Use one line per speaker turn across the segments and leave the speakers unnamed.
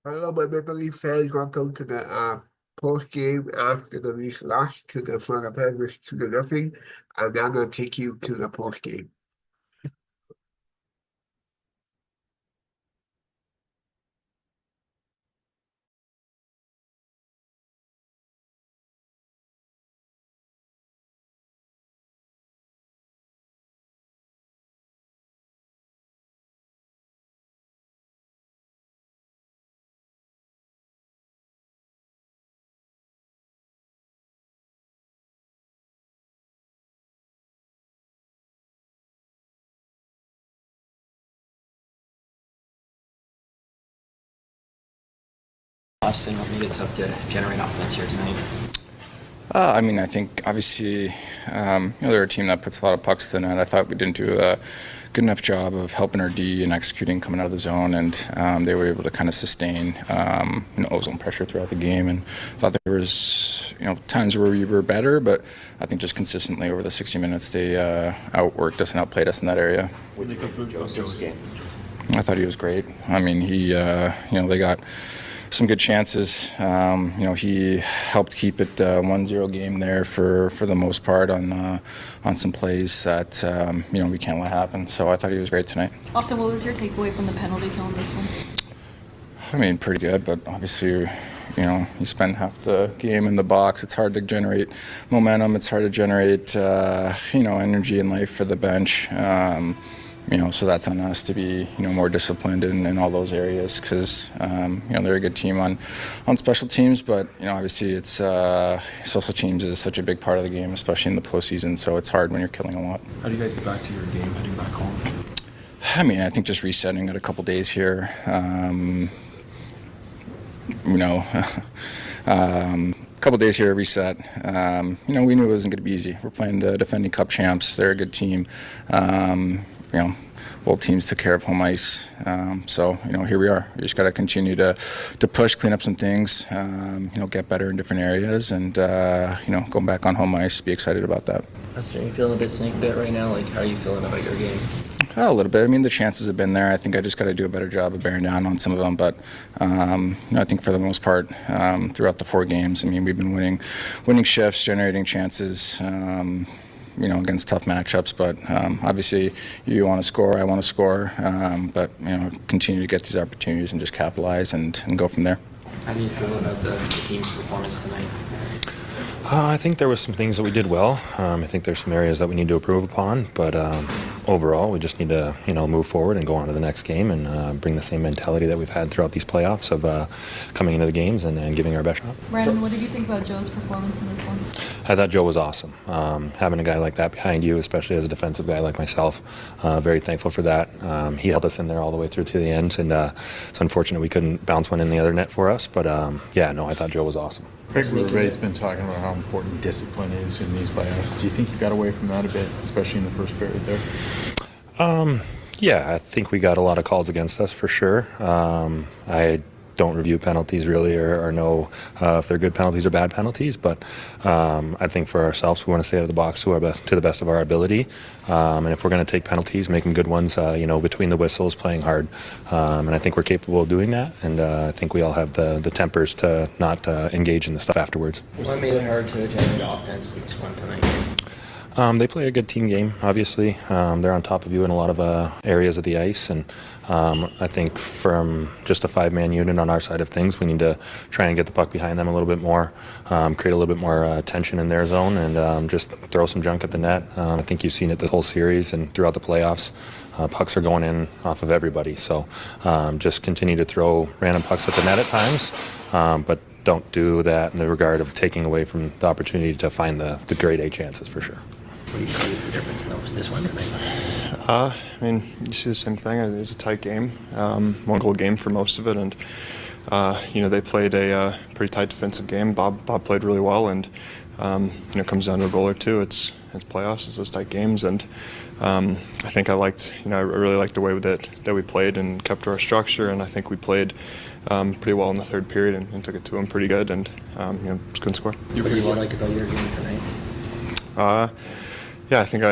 Hello, my Maple Leaf fans. Welcome to the post game after the Leafs lost to the Florida Panthers 2-0. I'm now going to take you to the post game.
Austin, what made it tough to generate offense here tonight?
I think obviously, they're a team that puts a lot of pucks to the net. I thought we didn't do a good enough job of helping our D and executing coming out of the zone, and they were able to kind of sustain, zone pressure throughout the game. And I thought there was, times where we were better, but I think just consistently over the 60 minutes they outworked us and outplayed us in that area.
What did you think of Joe's game?
I thought he was great. I mean, they got some good chances. He helped keep it 1-0 game there for the most part on some plays that we can't let happen. So I thought he was great tonight.
Austin, what was your takeaway from the penalty kill in this one?
I mean, pretty good, but obviously, you spend half the game in the box. It's hard to generate momentum. It's hard to generate, energy and life for the bench. So that's on us to be, more disciplined in all those areas because, they're a good team on special teams, but, obviously it's special teams is such a big part of the game, especially in the postseason, so it's hard when you're killing a lot.
How do you guys get back to your game heading back home?
I mean, I think just resetting it a couple days here, couple days here, reset. We knew it wasn't going to be easy. We're playing the defending Cup champs. They're a good team. Both teams took care of home ice. So here we are. We just got to continue to push, clean up some things, get better in different areas, and going back on home ice, be excited about that.
Austin, are you feeling a bit snake bit right now? Like, how are you feeling about your game?
A little bit. I mean, the chances have been there. I think I just got to do a better job of bearing down on some of them. But I think for the most part, throughout the 4 games, I mean, we've been winning shifts, generating chances. Against tough matchups, but obviously you want to score, I want to score, but continue to get these opportunities and just capitalize and go from there.
How do you feel about the team's performance tonight?
I think there was some things that we did well. I think there's some areas that we need to improve upon, but overall, we just need to move forward and go on to the next game and bring the same mentality that we've had throughout these playoffs of coming into the games and giving our best shot.
Brandon, what did you think about Joe's performance in this one?
I thought Joe was awesome. Having a guy like that behind you, especially as a defensive guy like myself, very thankful for that. He held us in there all the way through to the end, and it's unfortunate we couldn't bounce one in the other net for us, but I thought Joe was awesome.
Craig, everybody's been talking about how important discipline is in these playoffs. Do you think you got away from that a bit, especially in the first period there?
Yeah, I think we got a lot of calls against us for sure. I don't review penalties really or know if they're good penalties or bad penalties, but I think for ourselves we want to stay out of the box to the best of our ability, and if we're going to take penalties, make them good ones, between the whistles, playing hard, and I think we're capable of doing that, and I think we all have the tempers to not engage in the stuff afterwards.
What made it hard to generate offense in this one tonight?
They play a good team game, obviously. They're on top of you in a lot of areas of the ice, and I think from just a 5-man unit on our side of things, we need to try and get the puck behind them a little bit more, create a little bit more tension in their zone, and just throw some junk at the net. I think you've seen it this whole series and throughout the playoffs. Pucks are going in off of everybody, so just continue to throw random pucks at the net at times, but don't do that in the regard of taking away from the opportunity to find the grade A chances for sure.
What do you see is the difference in this one tonight?
You see the same thing. It's a tight game, 1-goal game for most of it, and they played a pretty tight defensive game. Bob played really well, and it comes down to a goal or two. It's playoffs. It's those tight games, and I think I really liked the way that we played and kept to our structure, and I think we played pretty well in the third period and took it to them pretty good, and just couldn't score.
What do you like about your game tonight?
Yeah, I think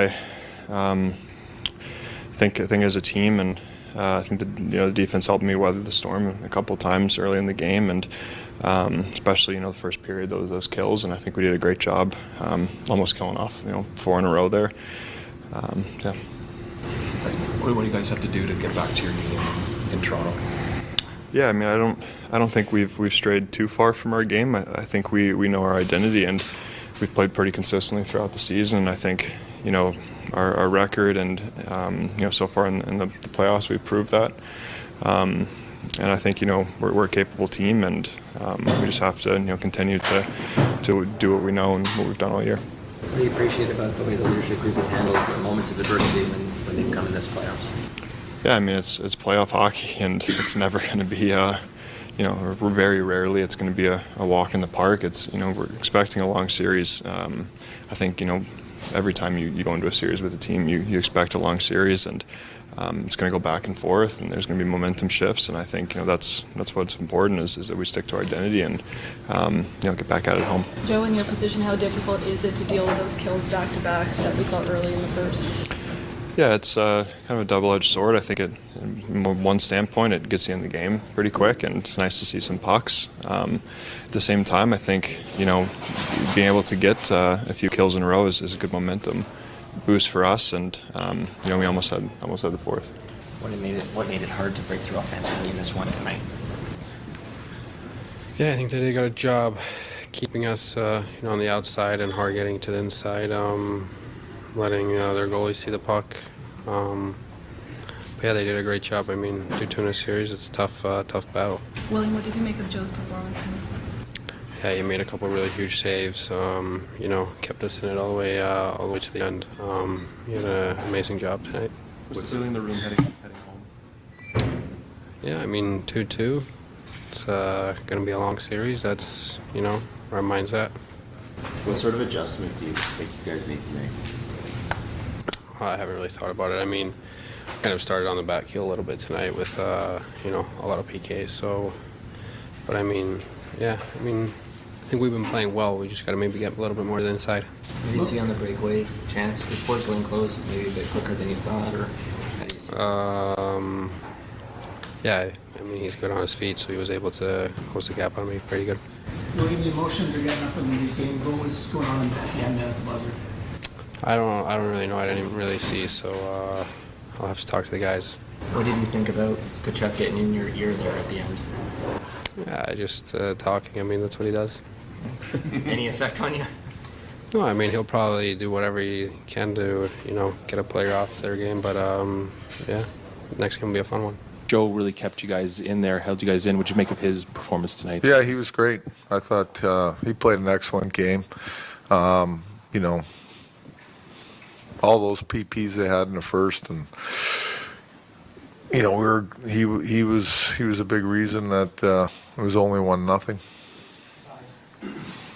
think as a team and I think the defense helped me weather the storm a couple times early in the game, and especially the first period, those kills, and I think we did a great job, almost killing off 4 in a row there. Yeah.
What do you guys have to do to get back to your game in Toronto?
Yeah, I mean, I don't think we've strayed too far from our game. I think we know our identity, and we've played pretty consistently throughout the season. I think our record and so far in the playoffs we've proved that. And I think we're a capable team, and we just have to continue to do what we know and what we've done all year.
What do you appreciate about the way the leadership group has handled the moments of adversity when they've come in this playoffs?
Yeah, I mean, it's playoff hockey, and it's never going to be, we're very rarely it's going to be a walk in the park. It's, we're expecting a long series. I think, every time you go into a series with a team, you expect a long series, and it's going to go back and forth, and there's going to be momentum shifts, and I think, that's what's important is that we stick to our identity and, get back at it home.
Joe, in your position, how difficult is it to deal with those kills back to back that we saw early in the first?
Yeah, it's kind of a double-edged sword. I think from one standpoint, it gets you in the game pretty quick, and it's nice to see some pucks. At the same time, I think being able to get a few kills in a row is a good momentum boost for us, and we almost had the fourth.
What made it hard to break through offensively in this one tonight?
Yeah, I think they did a good job keeping us on the outside and hard getting to the inside. Letting their goalies see the puck. But yeah, they did a great job. I mean, 2-2 in a series, it's a tough battle.
William, what did you make of Joe's performance in this one?
Yeah, he made a couple really huge saves. Kept us in it all the way to the end. He had an amazing job tonight.
What's the feeling in the room heading home?
Yeah, I mean, 2-2. It's going to be a long series. That's where our mind's at.
What sort of adjustment do you think you guys need to make?
I haven't really thought about it. I mean, kind of started on the back heel a little bit tonight with, a lot of PKs. So, but I mean, yeah, I think we've been playing well. We just got to maybe get a little bit more to the inside.
What do you see on the breakaway chance? Did Fords Lane close maybe a bit quicker than you thought, or how do you see it?
Yeah, I mean, he's good on his feet, so he was able to close the gap on me pretty good.
William, the emotions are getting up in these games. What was going on at the end at the buzzer?
I don't really know. I didn't even really see, so I'll have to talk to the guys.
What did you think about Kachuk getting in your ear there at the end?
Yeah, just talking. I mean, that's what he does.
Any effect on you?
No, I mean, he'll probably do whatever he can to, get a player off their game. But, yeah, next game will be a fun one.
Joe really kept you guys in there, held you guys in. What'd you make of his performance tonight?
Yeah, he was great. I thought he played an excellent game. All those PPs they had in the first, and he was a big reason that it was only 1-0.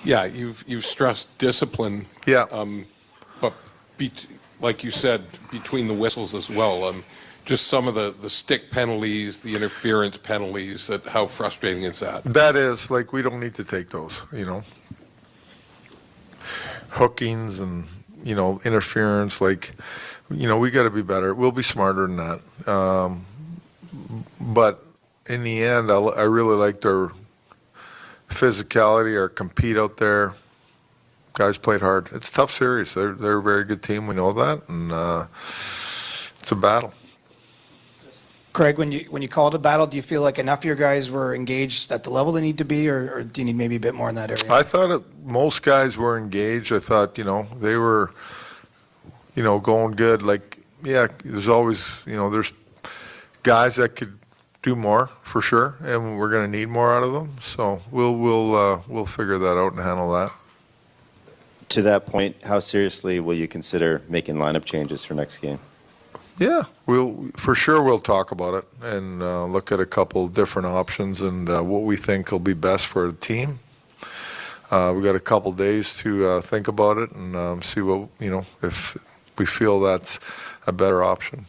Yeah, you've stressed discipline.
Yeah.
But like you said, between the whistles as well. Just some of the stick penalties, the interference penalties. How frustrating is that?
That is, we don't need to take those. Hookings and interference. We got to be better. We'll be smarter than that. But in the end, I really liked our physicality, our compete out there. Guys played hard. It's a tough series. They're a very good team. We know that, and it's a battle.
Craig, when you called a battle, do you feel like enough of your guys were engaged at the level they need to be, or do you need maybe a bit more in that area?
I thought most guys were engaged. I thought, they were, going good. There's always, there's guys that could do more for sure, and we're going to need more out of them. So we'll figure that out and handle that.
To that point, how seriously will you consider making lineup changes for next game?
Yeah, we'll talk about it and look at a couple different options and what we think will be best for the team. We got a couple days to think about it and see what if we feel that's a better option.